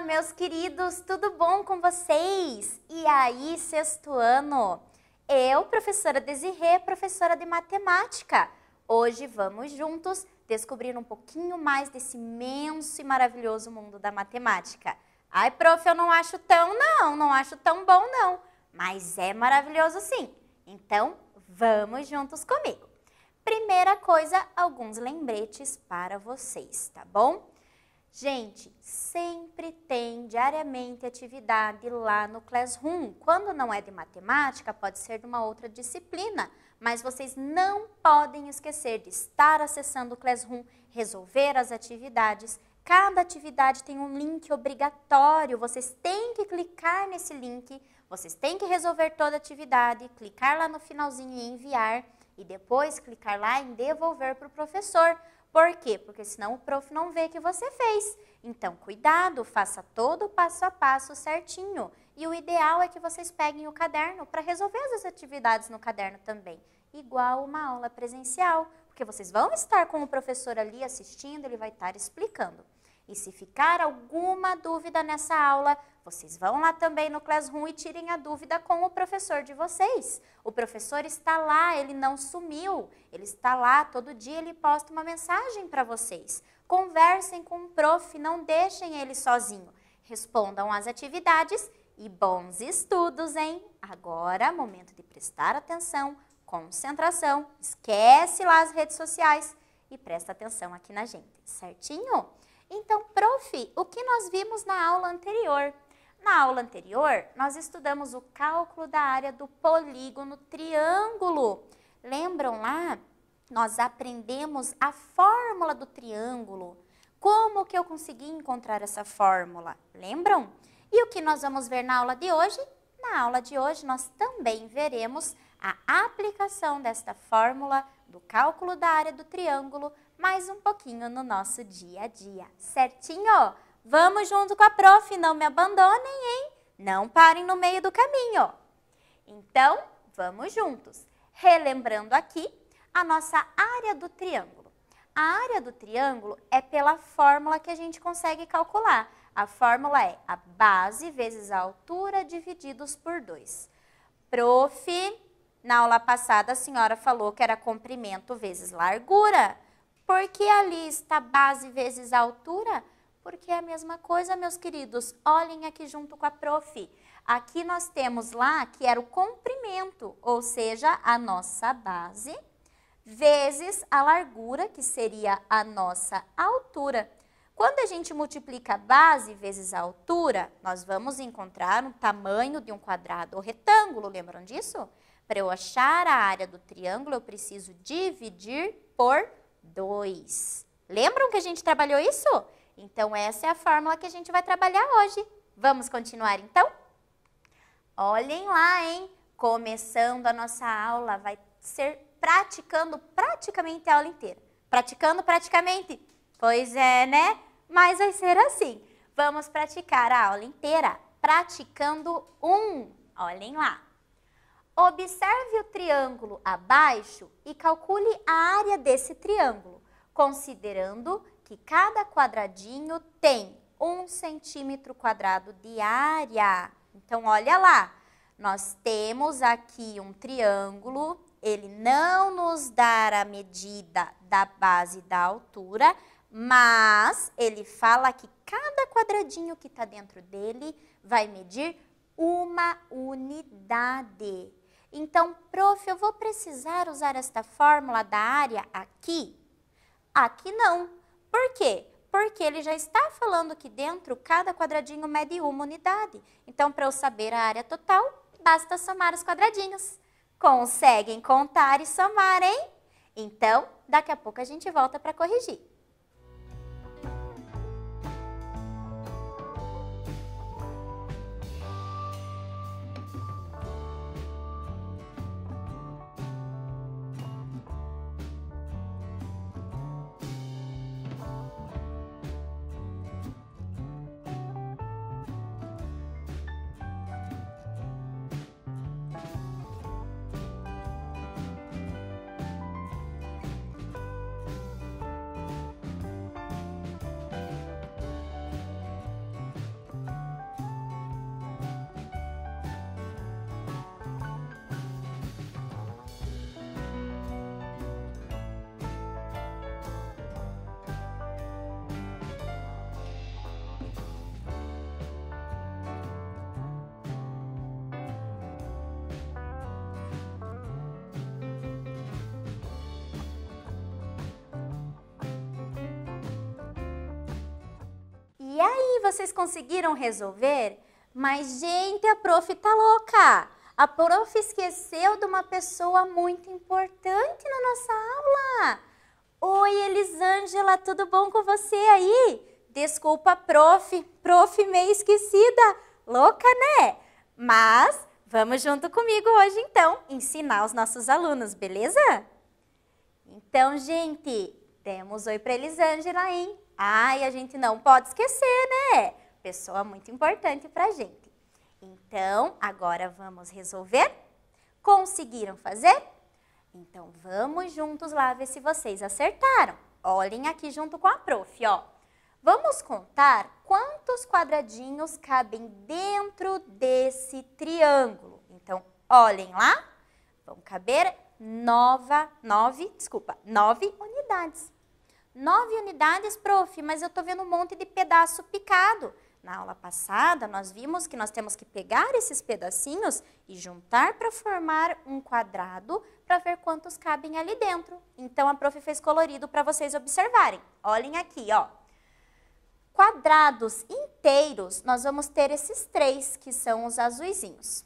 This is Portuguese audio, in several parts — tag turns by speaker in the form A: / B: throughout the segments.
A: meus queridos, tudo bom com vocês? E aí, sexto ano? Eu, professora Desirê, professora de matemática. Hoje vamos juntos descobrir um pouquinho mais desse imenso e maravilhoso mundo da matemática. Ai, prof, eu não acho não acho tão bom não, mas é maravilhoso sim. Então, vamos juntos comigo. Primeira coisa, alguns lembretes para vocês, tá bom? Gente, sempre tem diariamente atividade lá no Classroom. Quando não é de matemática, pode ser de uma outra disciplina, mas vocês não podem esquecer de estar acessando o Classroom, resolver as atividades. Cada atividade tem um link obrigatório, vocês têm que clicar nesse link, vocês têm que resolver toda a atividade, clicar lá no finalzinho em enviar e depois clicar lá em devolver para o professor. Por quê? Porque senão o prof não vê que você fez. Então, cuidado, faça todo o passo a passo certinho. E o ideal é que vocês peguem o caderno para resolver as atividades no caderno também. Igual uma aula presencial, porque vocês vão estar com o professor ali assistindo, ele vai estar explicando. E se ficar alguma dúvida nessa aula, vocês vão lá também no Classroom e tirem a dúvida com o professor de vocês. O professor está lá, ele não sumiu, ele está lá, todo dia ele posta uma mensagem para vocês. Conversem com o prof, não deixem ele sozinho. Respondam às atividades e bons estudos, hein? Agora, momento de prestar atenção, concentração, esquece lá as redes sociais e presta atenção aqui na gente, certinho? Então, prof, o que nós vimos na aula anterior? Na aula anterior, nós estudamos o cálculo da área do polígono triângulo. Lembram lá? Nós aprendemos a fórmula do triângulo. Como que eu consegui encontrar essa fórmula? Lembram? E o que nós vamos ver na aula de hoje? Na aula de hoje, nós também veremos a aplicação desta fórmula do cálculo da área do triângulo mais um pouquinho no nosso dia a dia, certinho? Vamos junto com a prof, não me abandonem, hein? Não parem no meio do caminho. Então, vamos juntos. Relembrando aqui a nossa área do triângulo. A área do triângulo é pela fórmula que a gente consegue calcular. A fórmula é a base vezes a altura divididos por 2. Prof, na aula passada a senhora falou que era comprimento vezes largura. Por que ali está base vezes a altura? Porque é a mesma coisa, meus queridos. Olhem aqui junto com a prof. Aqui nós temos lá que era o comprimento, ou seja, a nossa base, vezes a largura, que seria a nossa altura. Quando a gente multiplica a base vezes a altura, nós vamos encontrar um tamanho de um quadrado ou retângulo, lembram disso? Para eu achar a área do triângulo, eu preciso dividir por 2. Lembram que a gente trabalhou isso? Então, essa é a fórmula que a gente vai trabalhar hoje. Vamos continuar, então? Olhem lá, hein? Começando a nossa aula, vai ser praticando praticamente a aula inteira. Praticando praticamente? Pois é, né? Mas vai ser assim. Vamos praticar a aula inteira praticando Olhem lá. Observe o triângulo abaixo e calcule a área desse triângulo, considerando que cada quadradinho tem 1 centímetro quadrado de área. Então, olha lá, nós temos aqui um triângulo, ele não nos dá a medida da base e da altura, mas ele fala que cada quadradinho que está dentro dele vai medir uma unidade. Então, prof, eu vou precisar usar esta fórmula da área aqui? Aqui não. Por quê? Porque ele já está falando que dentro cada quadradinho mede uma unidade. Então, para eu saber a área total, basta somar os quadradinhos. Conseguem contar e somar, hein? Então, daqui a pouco a gente volta para corrigir. vocês conseguiram resolver? Mas, gente, a prof tá louca. A prof esqueceu de uma pessoa muito importante na nossa aula. Oi, Elisângela, tudo bom com você aí? Desculpa, prof, meio esquecida. Louca, né? Mas vamos junto comigo hoje, então, ensinar os nossos alunos, beleza? Então, gente, demos oi para Elisângela, hein? Ai, a gente não pode esquecer, né? Pessoa muito importante pra gente. Então, agora vamos resolver? Conseguiram fazer? Então, vamos juntos lá ver se vocês acertaram. Olhem aqui junto com a prof, ó. Vamos contar quantos quadradinhos cabem dentro desse triângulo. Então, olhem lá. Vão caber 9 unidades. 9 unidades, prof, mas eu tô vendo um monte de pedaço picado. Na aula passada, nós vimos que nós temos que pegar esses pedacinhos e juntar para formar um quadrado para ver quantos cabem ali dentro. Então, a prof fez colorido para vocês observarem. Olhem aqui, ó. Quadrados inteiros, nós vamos ter esses 3, que são os azuizinhos.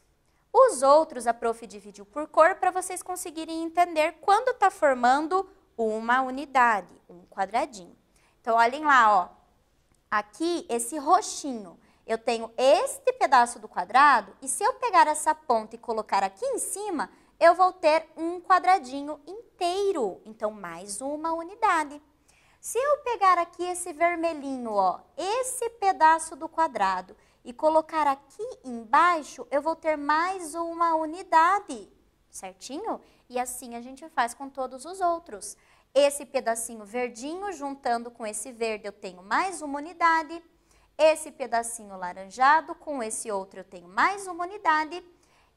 A: Os outros, a prof dividiu por cor para vocês conseguirem entender quando está formando uma unidade, um quadradinho. Então, olhem lá, ó. Aqui, esse roxinho, eu tenho este pedaço do quadrado e se eu pegar essa ponta e colocar aqui em cima, eu vou ter um quadradinho inteiro. Então, mais uma unidade. Se eu pegar aqui esse vermelhinho, ó, esse pedaço do quadrado e colocar aqui embaixo, eu vou ter mais uma unidade, certinho? E assim a gente faz com todos os outros. Esse pedacinho verdinho, juntando com esse verde, eu tenho mais uma unidade. Esse pedacinho laranjado, com esse outro, eu tenho mais uma unidade.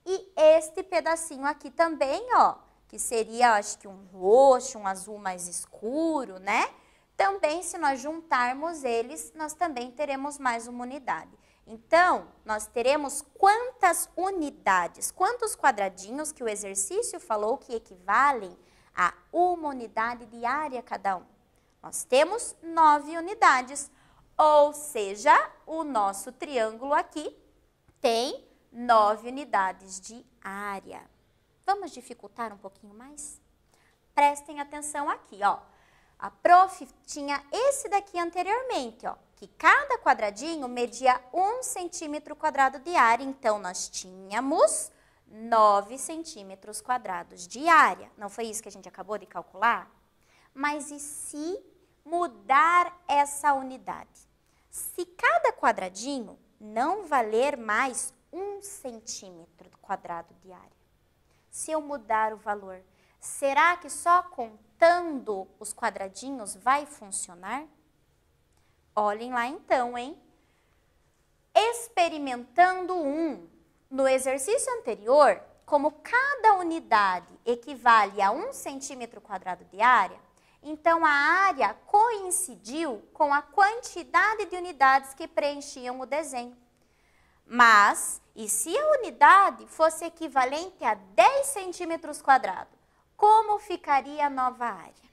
A: E este pedacinho aqui também, ó, que seria, acho que um roxo, um azul mais escuro, né? Também, se nós juntarmos eles, nós também teremos mais uma unidade. Então, nós teremos quantas unidades, quantos quadradinhos que o exercício falou que equivalem a uma unidade de área cada um? Nós temos 9 unidades, ou seja, o nosso triângulo aqui tem 9 unidades de área. Vamos dificultar um pouquinho mais? Prestem atenção aqui, ó. A prof tinha esse daqui anteriormente, ó, que cada quadradinho media 1 centímetro quadrado de área. Então, nós tínhamos 9 centímetros quadrados de área. Não foi isso que a gente acabou de calcular? Mas e se mudar essa unidade? Se cada quadradinho não valer mais 1 centímetro quadrado de área, se eu mudar o valor, será que só contando os quadradinhos vai funcionar? Olhem lá então, hein? Experimentando no exercício anterior, como cada unidade equivale a 1 centímetro quadrado de área, então a área coincidiu com a quantidade de unidades que preenchiam o desenho. Mas, e se a unidade fosse equivalente a 10 centímetros quadrados, como ficaria a nova área?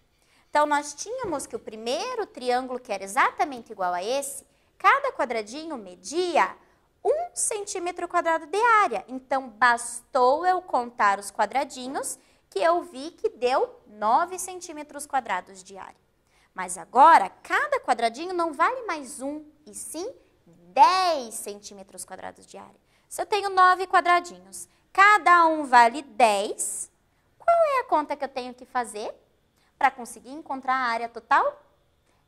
A: Então, nós tínhamos que o primeiro triângulo, que era exatamente igual a esse, cada quadradinho media 1 centímetro quadrado de área. Então, bastou eu contar os quadradinhos que eu vi que deu 9 centímetros quadrados de área. Mas agora, cada quadradinho não vale mais 1, e sim 10 centímetros quadrados de área. Se eu tenho 9 quadradinhos, cada um vale 10, qual é a conta que eu tenho que fazer para conseguir encontrar a área total?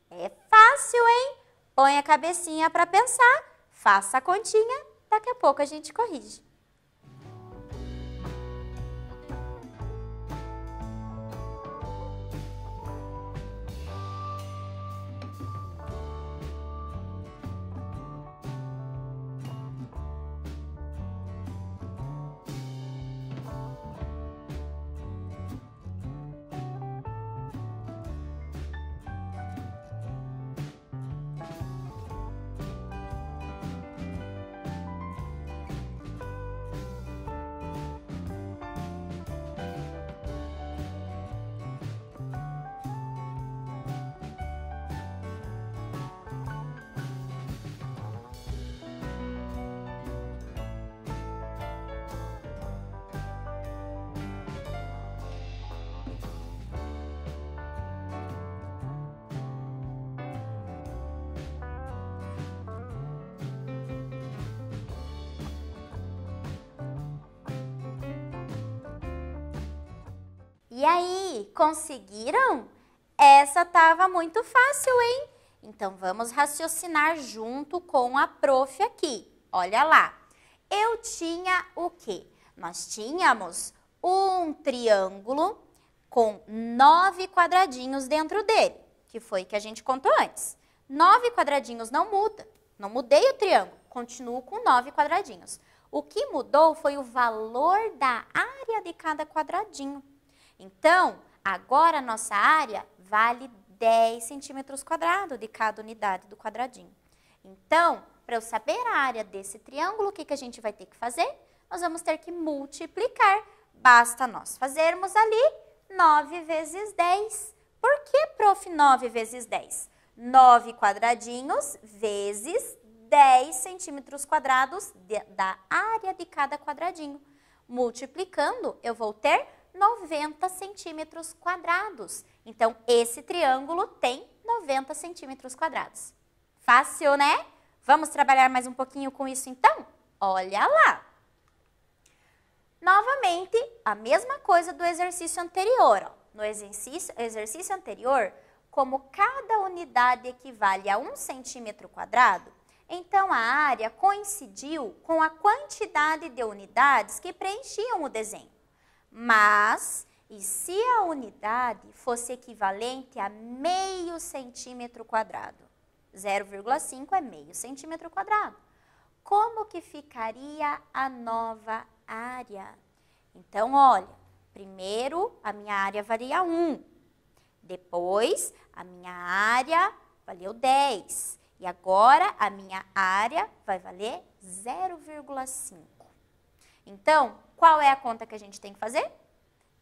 A: É fácil, hein? Põe a cabecinha para pensar, faça a continha, daqui a pouco a gente corrige. E aí, conseguiram? Essa estava muito fácil, hein? Então, vamos raciocinar junto com a prof aqui. Olha lá. Eu tinha o quê? Nós tínhamos um triângulo com 9 quadradinhos dentro dele, que foi que a gente contou antes. 9 quadradinhos não muda. Não mudei o triângulo, continuo com 9 quadradinhos. O que mudou foi o valor da área de cada quadradinho. Então, agora a nossa área vale 10 centímetros quadrados de cada unidade do quadradinho. Então, para eu saber a área desse triângulo, o que a gente vai ter que fazer? Nós vamos ter que multiplicar. Basta nós fazermos ali 9 vezes 10. Por que, prof, 9 vezes 10? 9 quadradinhos vezes 10 centímetros quadrados da área de cada quadradinho. Multiplicando, eu vou ter 90 centímetros quadrados. Então, esse triângulo tem 90 centímetros quadrados. Fácil, né? Vamos trabalhar mais um pouquinho com isso, então? Olha lá! Novamente, a mesma coisa do exercício anterior. Ó. No exercício anterior, como cada unidade equivale a 1 centímetro quadrado, então a área coincidiu com a quantidade de unidades que preenchiam o desenho. Mas, e se a unidade fosse equivalente a meio centímetro quadrado? 0,5 é meio centímetro quadrado. Como que ficaria a nova área? Então, olha, primeiro a minha área valia 1. Depois, a minha área valeu 10. E agora, a minha área vai valer 0,5. Então, qual é a conta que a gente tem que fazer?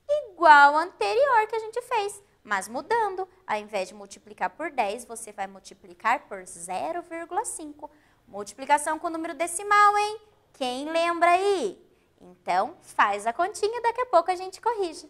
A: Igual a anterior que a gente fez, mas mudando. Ao invés de multiplicar por 10, você vai multiplicar por 0,5. Multiplicação com número decimal, hein? Quem lembra aí? Então, faz a continha e daqui a pouco a gente corrige.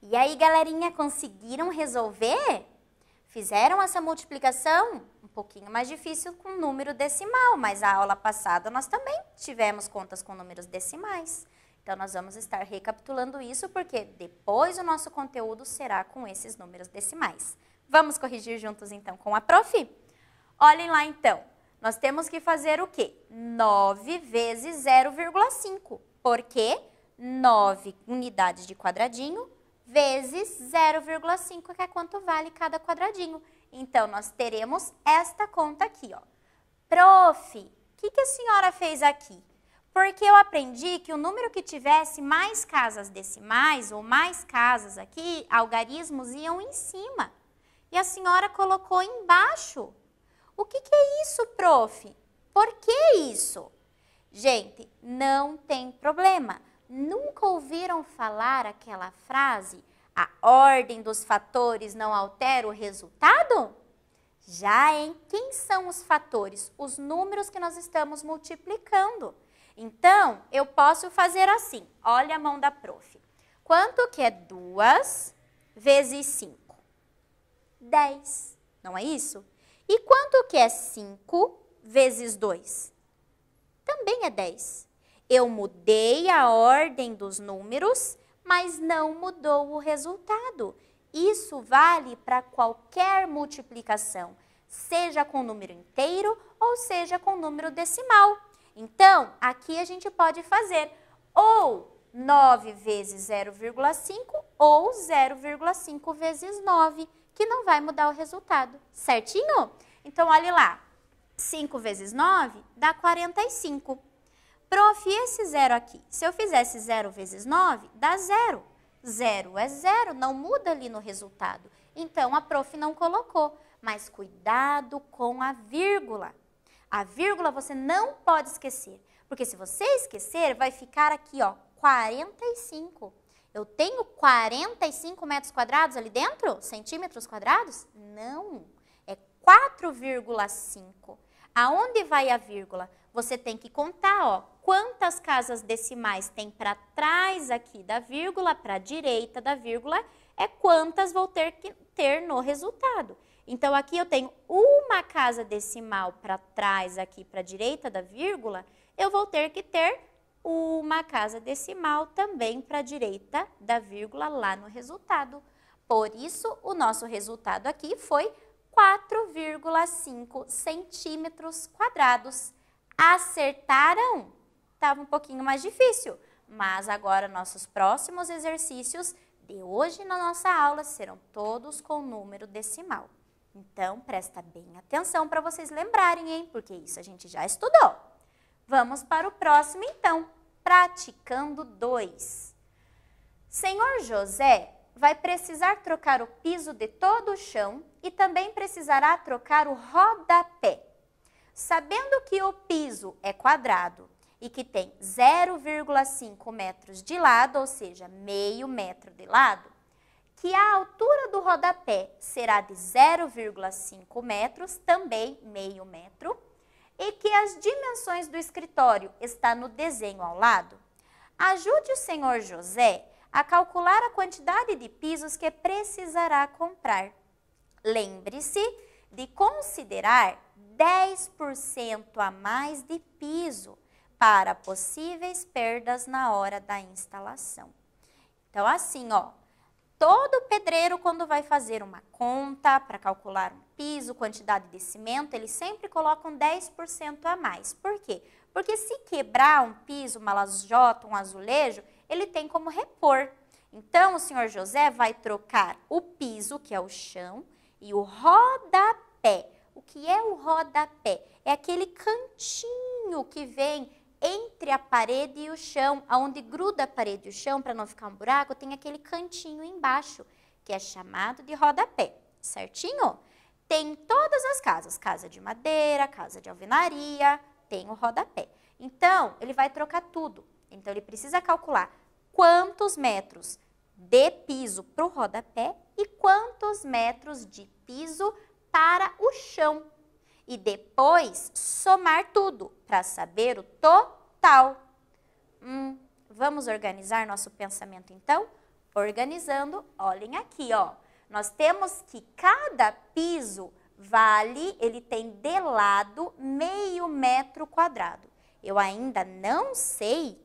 A: E aí, galerinha, conseguiram resolver? Fizeram essa multiplicação? Um pouquinho mais difícil com número decimal, mas a aula passada nós também tivemos contas com números decimais. Então, nós vamos estar recapitulando isso, porque depois o nosso conteúdo será com esses números decimais. Vamos corrigir juntos, então, com a prof? Olhem lá, então. Nós temos que fazer o quê? 9 vezes 0,5. Por quê? 9 unidades de quadradinho vezes 0,5, que é quanto vale cada quadradinho. Então, nós teremos esta conta aqui, ó. Prof, o que a senhora fez aqui? Porque eu aprendi que o número que tivesse mais casas decimais, ou mais casas aqui, algarismos iam em cima. E a senhora colocou embaixo. O que é isso, prof? Por que isso? Gente, não tem problema. Nunca ouviram falar aquela frase, a ordem dos fatores não altera o resultado? Já, hein? Quem são os fatores? Os números que nós estamos multiplicando. Então, eu posso fazer assim. Olha a mão da prof. Quanto que é 2 vezes 5? 10. Não é isso? E quanto que é 5 vezes 2? Também é 10. Eu mudei a ordem dos números, mas não mudou o resultado. Isso vale para qualquer multiplicação, seja com número inteiro ou seja com número decimal. Então, aqui a gente pode fazer ou 9 vezes 0,5 ou 0,5 vezes 9, que não vai mudar o resultado, certinho? Então, olhe lá, 5 vezes 9 dá 45. Prof, e esse zero aqui? Se eu fizesse 0 vezes 9, dá 0. 0 é 0, não muda ali no resultado. Então, a prof não colocou. Mas cuidado com a vírgula. A vírgula você não pode esquecer. Porque se você esquecer, vai ficar aqui, ó, 45. Eu tenho 45 metros quadrados ali dentro? Centímetros quadrados? Não. É 4,5. Aonde vai a vírgula? Você tem que contar, ó, quantas casas decimais tem para trás aqui da vírgula, para a direita da vírgula, é quantas vou ter que ter no resultado. Então, aqui eu tenho uma casa decimal para trás aqui para a direita da vírgula, eu vou ter que ter uma casa decimal também para a direita da vírgula lá no resultado. Por isso, o nosso resultado aqui foi 4,5 centímetros quadrados. Acertaram? Estava um pouquinho mais difícil, mas agora nossos próximos exercícios de hoje na nossa aula serão todos com número decimal. Então, presta bem atenção para vocês lembrarem, hein? Porque isso a gente já estudou. Vamos para o próximo, então. Praticando 2. Senhor José vai precisar trocar o piso de todo o chão e também precisará trocar o rodapé. Sabendo que o piso é quadrado e que tem 0,5 metros de lado, ou seja, meio metro de lado, que a altura do rodapé será de 0,5 metros, também meio metro, e que as dimensões do escritório está no desenho ao lado, ajude o senhor José a calcular a quantidade de pisos que precisará comprar. Lembre-se de considerar 10% a mais de piso para possíveis perdas na hora da instalação. Então, assim, ó, todo pedreiro, quando vai fazer uma conta para calcular um piso, quantidade de cimento, ele sempre coloca um 10% a mais. Por quê? Porque se quebrar um piso, uma lajota, um azulejo, ele tem como repor. Então, o senhor José vai trocar o piso, que é o chão, e o rodapé. O que é o rodapé? É aquele cantinho que vem entre a parede e o chão, onde gruda a parede e o chão, para não ficar um buraco, tem aquele cantinho embaixo, que é chamado de rodapé, certinho? Tem em todas as casas, casa de madeira, casa de alvenaria, tem o rodapé. Então, ele vai trocar tudo. Então, ele precisa calcular quantos metros de piso para o rodapé e quantos metros de piso para o chão. E depois somar tudo para saber o total. Vamos organizar nosso pensamento então? Organizando, olhem aqui, ó. Nós temos que cada piso vale, ele tem de lado meio metro quadrado. Eu ainda não sei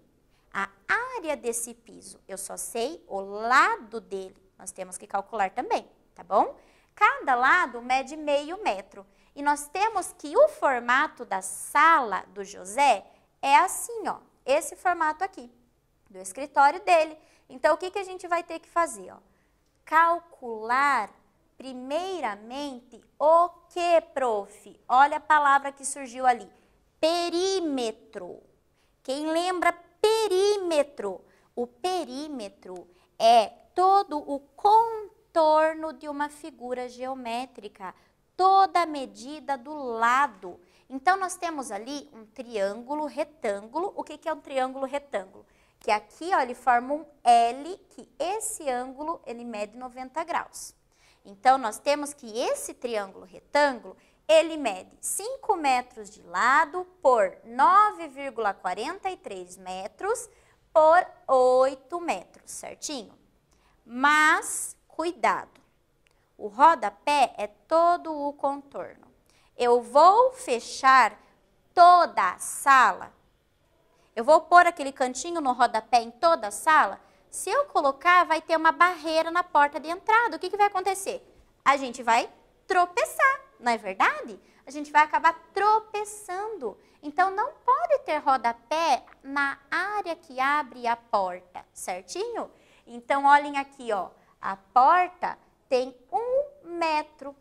A: a área desse piso, eu só sei o lado dele. Nós temos que calcular também, tá bom? Cada lado mede meio metro. E nós temos que o formato da sala do José é assim, ó. Esse formato aqui, do escritório dele. Então, o que a gente vai ter que fazer, ó? Calcular, primeiramente, o que, prof? Olha a palavra que surgiu ali. Perímetro. Quem lembra perímetro? O perímetro é todo o contorno de uma figura geométrica, toda a medida do lado. Então, nós temos ali um triângulo retângulo. O que é um triângulo retângulo? Que aqui, ó, ele forma um L, que esse ângulo, ele mede 90 graus. Então, nós temos que esse triângulo retângulo, ele mede 5 metros de lado por 9,43 metros por 8 metros, certinho? Mas, cuidado, o rodapé é todo o contorno. Eu vou fechar toda a sala. Eu vou pôr aquele cantinho no rodapé em toda a sala. Se eu colocar, vai ter uma barreira na porta de entrada. O que vai acontecer? A gente vai tropeçar. não é verdade? A gente vai acabar tropeçando. Então, não pode ter rodapé na área que abre a porta, certinho? Então, olhem aqui, ó, a porta tem 1 metro.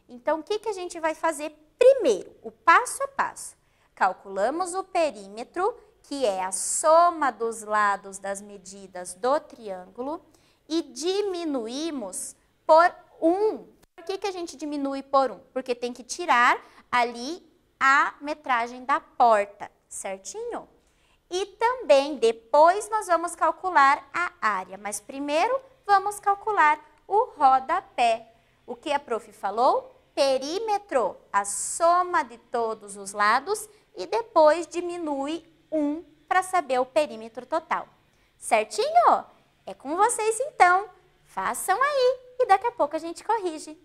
A: Então, o que a gente vai fazer primeiro? O passo a passo. Calculamos o perímetro, que é a soma dos lados das medidas do triângulo, e diminuímos por 1. Por que a gente diminui por 1? Porque tem que tirar ali a metragem da porta, certinho? E também depois nós vamos calcular a área, mas primeiro vamos calcular o rodapé. O que a prof falou? Perímetro, a soma de todos os lados e depois diminui 1 para saber o perímetro total. Certinho? É com vocês então. Façam aí e daqui a pouco a gente corrige.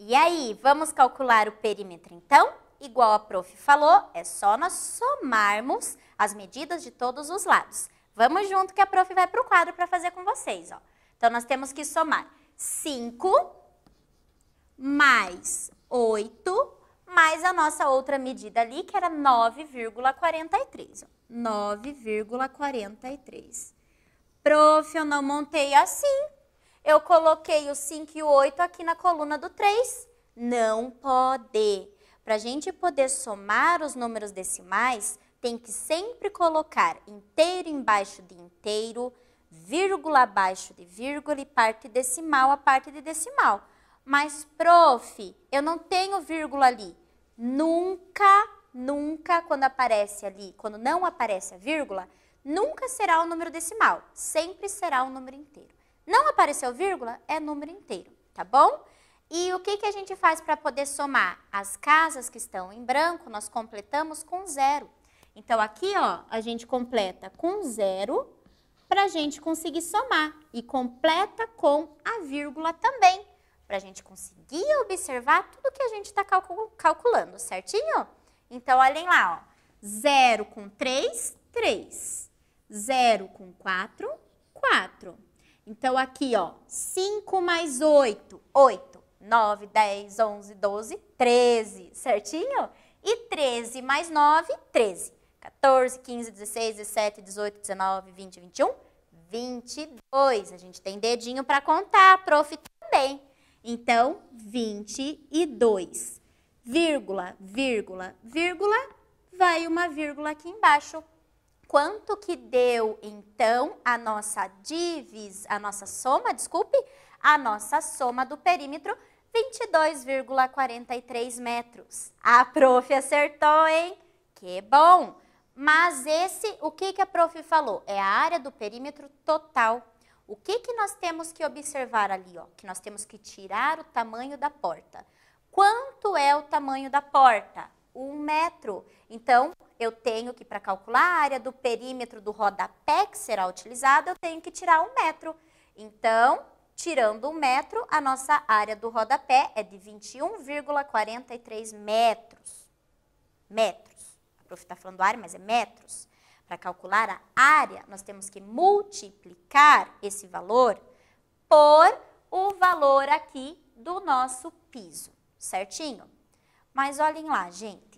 A: E aí, vamos calcular o perímetro então? Igual a prof falou, é só nós somarmos as medidas de todos os lados. Vamos junto que a prof vai para o quadro para fazer com vocês, ó. Então, nós temos que somar 5 mais 8 mais a nossa outra medida ali, que era 9,43. 9,43. Prof, eu não montei assim. Eu coloquei o 5 e o 8 aqui na coluna do 3. Não pode. Para a gente poder somar os números decimais, tem que sempre colocar inteiro embaixo de inteiro, vírgula abaixo de vírgula e parte decimal a parte de decimal. Mas, prof, eu não tenho vírgula ali. Nunca, quando aparece ali, quando não aparece a vírgula, nunca será o número decimal. Sempre será o número inteiro. Não apareceu vírgula, é número inteiro, tá bom? E o que a gente faz para poder somar? As casas que estão em branco, nós completamos com 0. Então, aqui, ó, a gente completa com 0 para a gente conseguir somar. E completa com a vírgula também, para a gente conseguir observar tudo que a gente está calculando, certinho? Então, olhem lá, ó. 0 com 3, 3. 0 com 4, 4. Então, aqui, ó, 5 mais 8, 8. 9, 10, 11, 12, 13, certinho? E 13 mais 9, 13. 14, 15, 16, 17, 18, 19, 20, 21, 22. A gente tem dedinho para contar, prof, também. Então, 22, vírgula, vírgula, vírgula, vai uma vírgula aqui embaixo. Quanto que deu, então, a nossa soma do perímetro? 22,43 metros. A prof acertou, hein? Que bom! Mas o que a prof falou? É a área do perímetro total. O que nós temos que observar ali, ó? Que nós temos que tirar o tamanho da porta. Quanto é o tamanho da porta? 1 metro. Então, eu tenho que, para calcular a área do perímetro do rodapé que será utilizado, eu tenho que tirar 1 metro. Então, tirando 1 metro, a nossa área do rodapé é de 21,43 metros. Metros. A prof está falando área, mas é metros. Para calcular a área, nós temos que multiplicar esse valor por o valor aqui do nosso piso, certinho? Mas olhem lá, gente.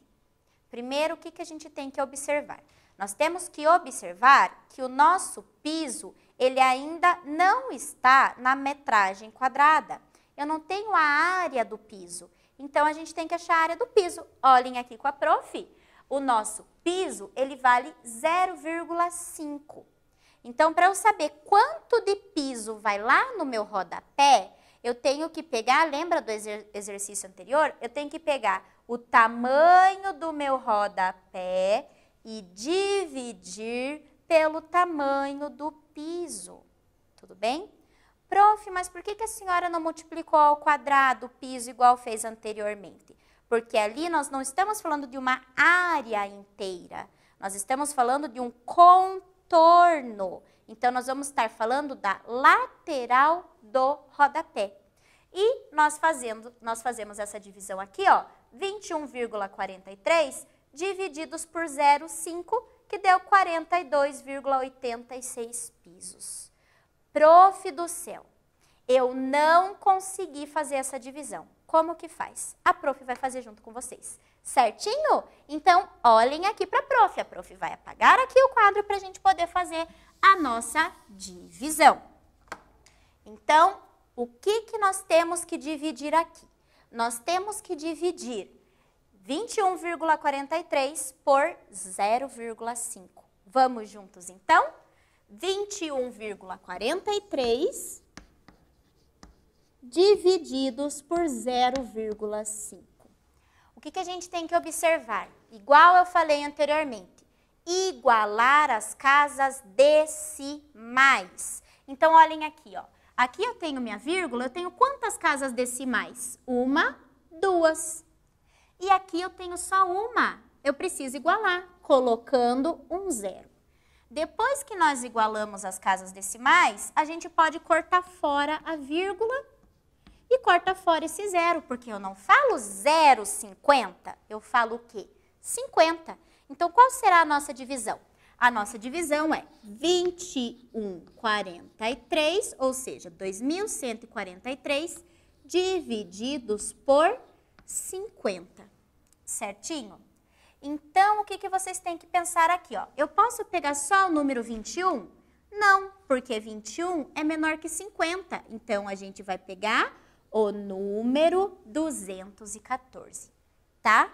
A: Primeiro, o que a gente tem que observar? Nós temos que observar que o nosso piso, ele ainda não está na metragem quadrada. Eu não tenho a área do piso. Então, a gente tem que achar a área do piso. Olhem aqui com a prof. O nosso piso, ele vale 0,5. Então, para eu saber quanto de piso vai lá no meu rodapé, eu tenho que pegar, lembra do exercício anterior? Eu tenho que pegar o tamanho do meu rodapé e dividir pelo tamanho do piso. Tudo bem? Prof, mas por que a senhora não multiplicou ao quadrado o piso igual fez anteriormente? Porque ali nós não estamos falando de uma área inteira. Nós estamos falando de um contorno. Então, nós vamos estar falando da lateral do rodapé. E nós fazemos essa divisão aqui, ó, 21,43 divididos por 0,5, que deu 42,86 pisos. Prof do céu, eu não consegui fazer essa divisão. Como que faz? A prof vai fazer junto com vocês. Certinho? Então, olhem aqui para a prof. A prof vai apagar aqui o quadro para a gente poder fazer a nossa divisão. Então, o que nós temos que dividir aqui? Nós temos que dividir 21,43 por 0,5. Vamos juntos, então? 21,43 divididos por 0,5. O que a gente tem que observar? Igual eu falei anteriormente, igualar as casas decimais. Então, olhem aqui, ó. Aqui eu tenho minha vírgula, eu tenho quantas casas decimais? 1, 2. E aqui eu tenho só uma. Eu preciso igualar, colocando um 0. Depois que nós igualamos as casas decimais, a gente pode cortar fora a vírgula e corta fora esse zero, porque eu não falo 0,50, eu falo o quê? 50. Então, qual será a nossa divisão? A nossa divisão é 2143, ou seja, 2.143 divididos por 50, certinho? Então, o que vocês têm que pensar aqui, ó? Eu posso pegar só o número 21? Não, porque 21 é menor que 50. Então, a gente vai pegar o número 214, tá?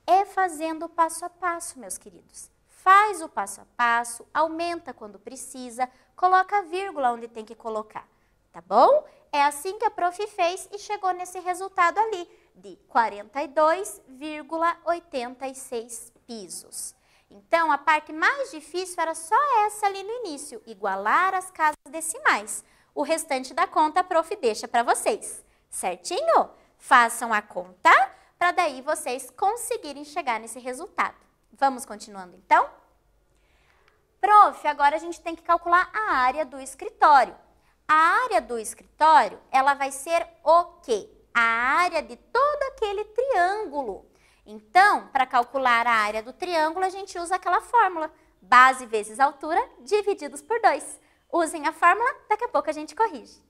A: É fazendo o passo a passo, meus queridos. Faz o passo a passo, aumenta quando precisa, coloca a vírgula onde tem que colocar, tá bom? É assim que a prof fez e chegou nesse resultado ali, de 42,86 pisos. Então, a parte mais difícil era só essa ali no início, igualar as casas decimais. O restante da conta a prof deixa para vocês, certinho? Façam a conta para daí vocês conseguirem chegar nesse resultado. Vamos continuando então? Prof, agora a gente tem que calcular a área do escritório. A área do escritório, ela vai ser o quê? A área de todo aquele triângulo. Então, para calcular a área do triângulo, a gente usa aquela fórmula. Base vezes altura, divididos por 2. Usem a fórmula, daqui a pouco a gente corrige.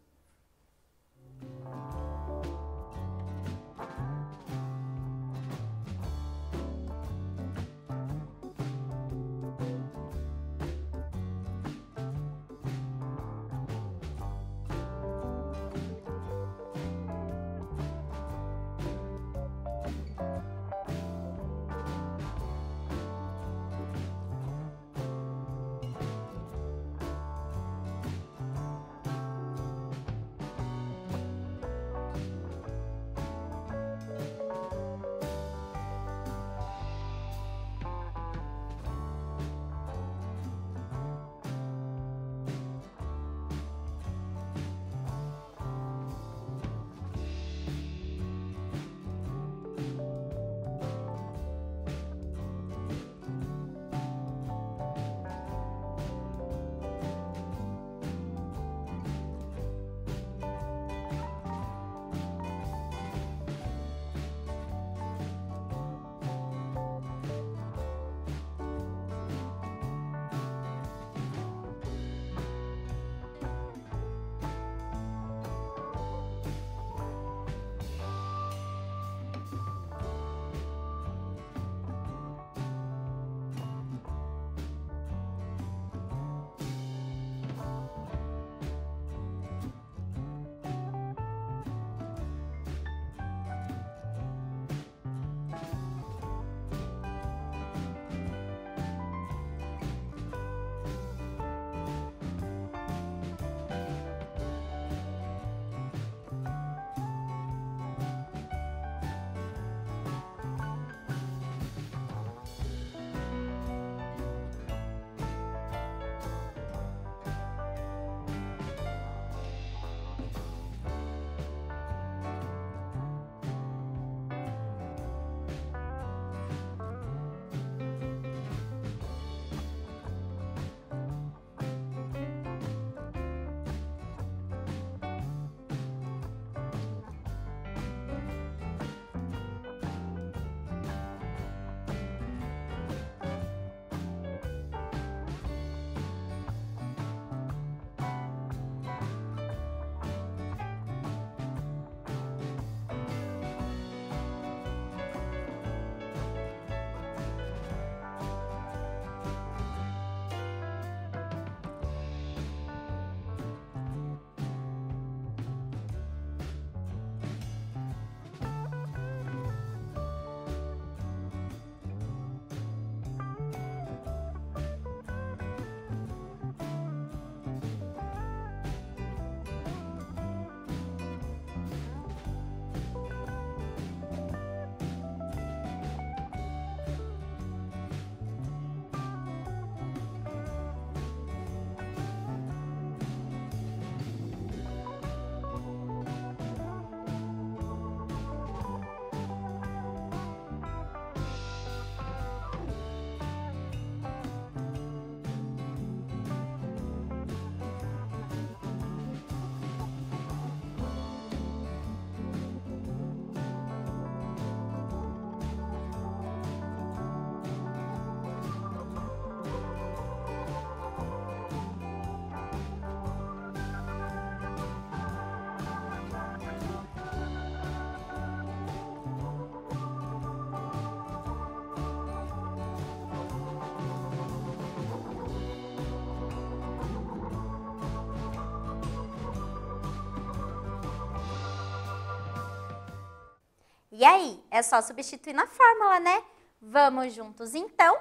A: E aí, é só substituir na fórmula, né? Vamos juntos, então.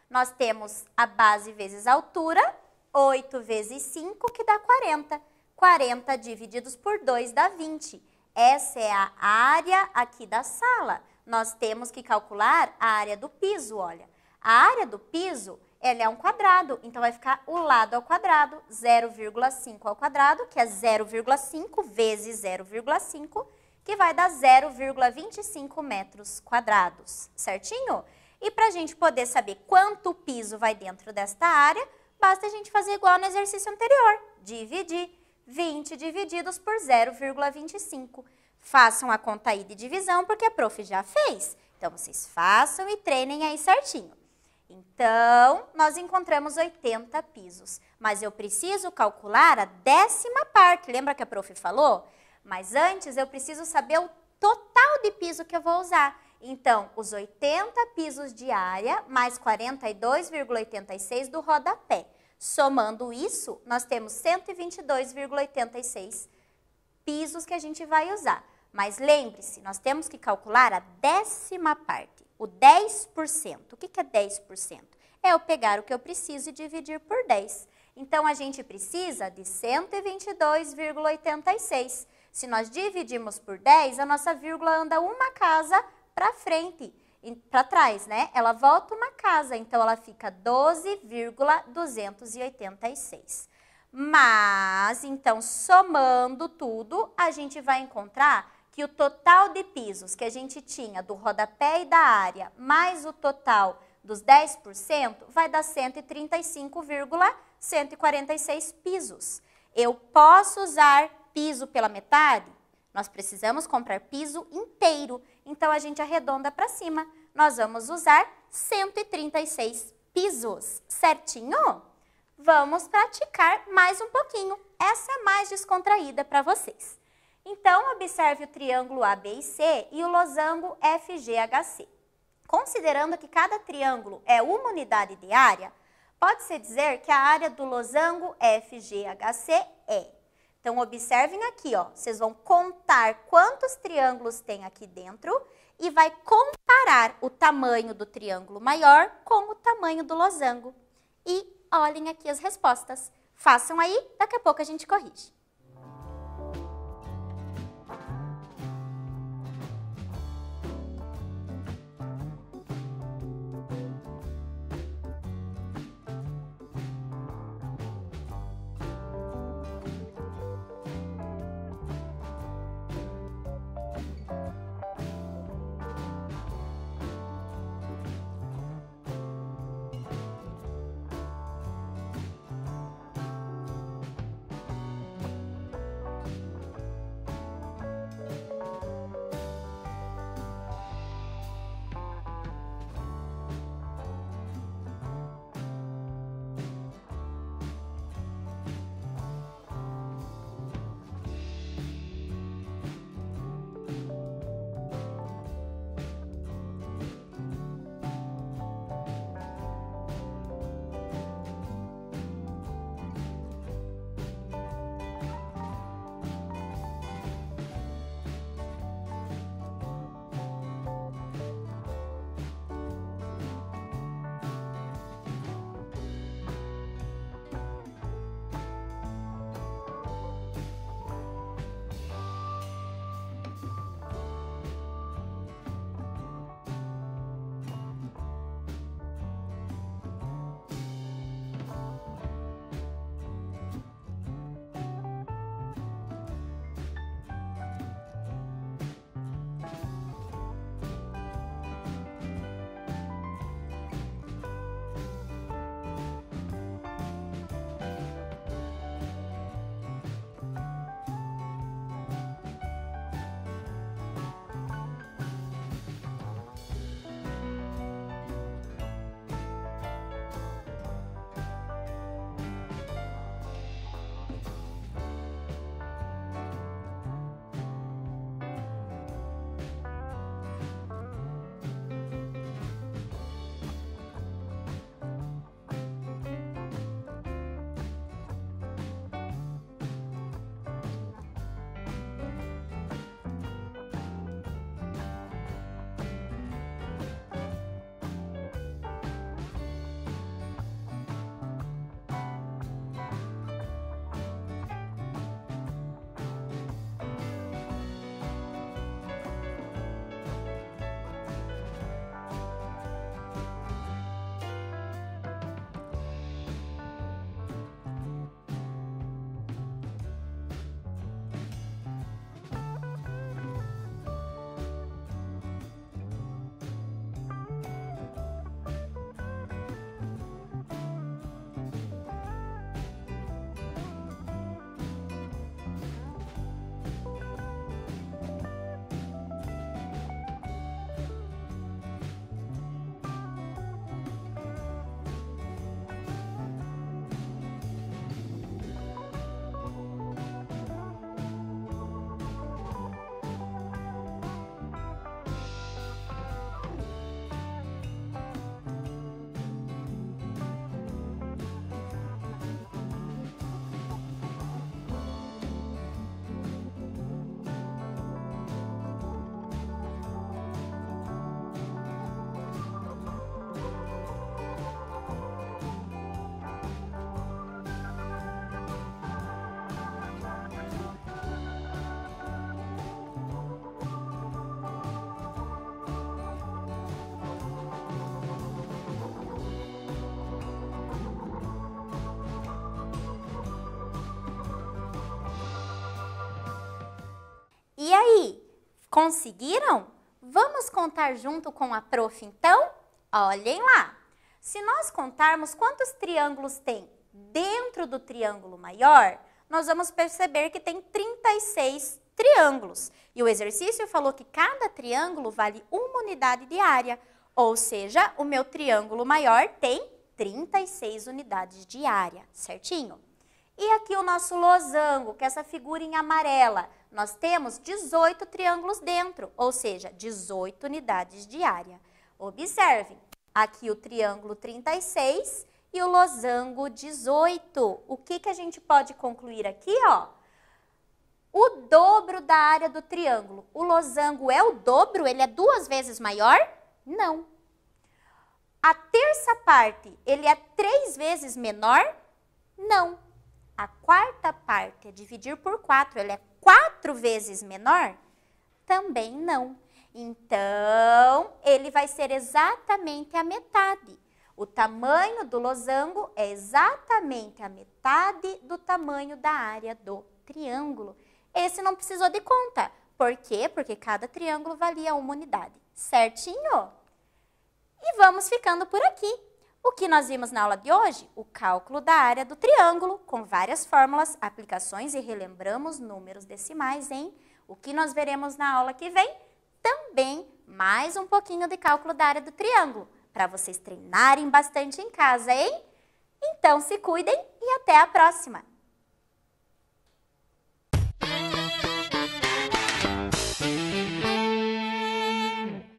A: Nós temos a base vezes a altura, 8 vezes 5, que dá 40. 40 divididos por 2 dá 20. Essa é a área aqui da sala. Nós temos que calcular a área do piso, olha. A área do piso, ela é um quadrado, então vai ficar o lado ao quadrado, 0,5 ao quadrado, que é 0,5 vezes 0,5, que vai dar 0,25 metros quadrados, certinho? E para a gente poder saber quanto piso vai dentro desta área, basta a gente fazer igual no exercício anterior, dividir 20 divididos por 0,25. Façam a conta aí de divisão, porque a prof já fez. Então, vocês façam e treinem aí certinho. Então, nós encontramos 80 pisos, mas eu preciso calcular a 10ª parte. Lembra que a prof falou? Mas antes, eu preciso saber o total de piso que eu vou usar. Então, os 80 pisos de área mais 42,86 do rodapé. Somando isso, nós temos 122,86 pisos que a gente vai usar. Mas lembre-se, nós temos que calcular a 10ª parte, o 10%. O que é 10%? É eu pegar o que eu preciso e dividir por 10. Então, a gente precisa de 122,86. Se nós dividimos por 10, a nossa vírgula anda uma casa para frente, para trás, né? Ela volta uma casa, então ela fica 12,286. Mas, então, somando tudo, a gente vai encontrar que o total de pisos que a gente tinha do rodapé e da área, mais o total dos 10%, vai dar 135,146 pisos. Eu posso usar piso pela metade? Nós precisamos comprar piso inteiro, então a gente arredonda para cima. Nós vamos usar 136 pisos, certinho? Vamos praticar mais um pouquinho. Essa é mais descontraída para vocês. Então, observe o triângulo ABC e o losango FGHC. Considerando que cada triângulo é uma unidade de área, pode-se dizer que a área do losango FGHC é. Então, observem aqui, ó, vocês vão contar quantos triângulos tem aqui dentro e vai comparar o tamanho do triângulo maior com o tamanho do losango. E olhem aqui as respostas. Façam aí, daqui a pouco a gente corrige. E aí, conseguiram? Vamos contar junto com a prof, então? Olhem lá. Se nós contarmos quantos triângulos tem dentro do triângulo maior, nós vamos perceber que tem 36 triângulos. E o exercício falou que cada triângulo vale uma unidade de área. Ou seja, o meu triângulo maior tem 36 unidades de área, certinho? E aqui o nosso losango, que é essa figurinha amarela. Nós temos 18 triângulos dentro, ou seja, 18 unidades de área. Observem, aqui o triângulo 36 e o losango 18. O que a gente pode concluir aqui, ó? O dobro da área do triângulo. O losango é o dobro? Ele é 2 vezes maior? Não. A terça parte, ele é 3 vezes menor? Não. A quarta parte, é dividir por 4, ele é 4 vezes menor? Também não. Então, ele vai ser exatamente a metade. O tamanho do losango é exatamente a metade do tamanho da área do triângulo. Esse não precisou de conta. Por quê? Porque cada triângulo valia uma unidade. Certinho? E vamos ficando por aqui. O que nós vimos na aula de hoje? O cálculo da área do triângulo, com várias fórmulas, aplicações e relembramos números decimais, hein? O que nós veremos na aula que vem? Também mais um pouquinho de cálculo da área do triângulo, para vocês treinarem bastante em casa, hein? Então se cuidem e até a próxima!